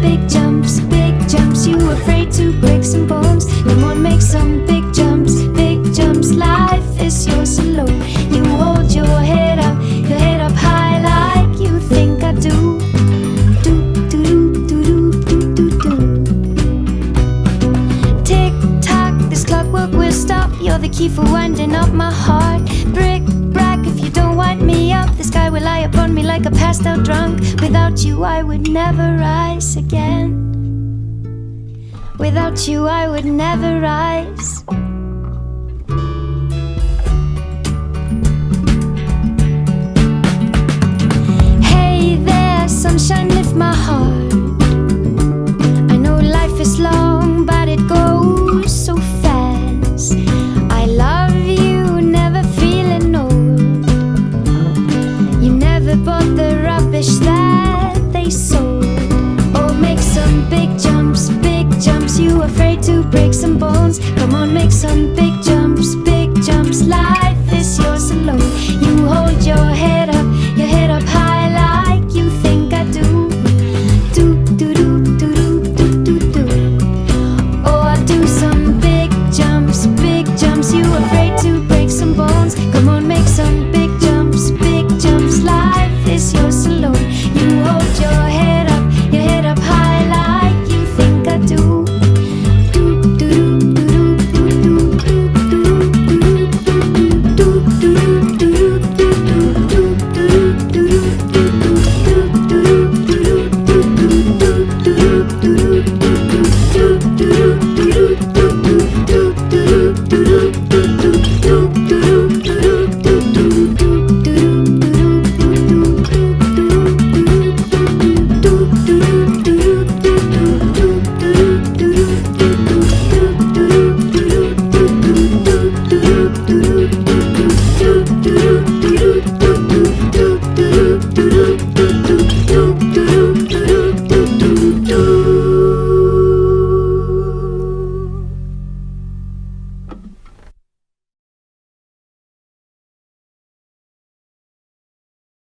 big jumps, big jumps. You afraid to break some bones? Come on, make some big jumps, big jumps. Life is yours alone. You hold your head up high like you think I do. Do do do do do do do. Tick tock, this clockwork will stop. You're the key for winding up my heart. Brick brack, if you don't wind me up, the sky will lie upon me like a passed out drunk. Without you I would never rise again. Without you I would never rise. Hey there, sunshine, lift my heart. I know life is long, but it goes so fast. I love you, never feeling old. You never bought the rubbish that they sold. Oh, make some big jumps, big jumps. You afraid to break some bones? Come on, make some big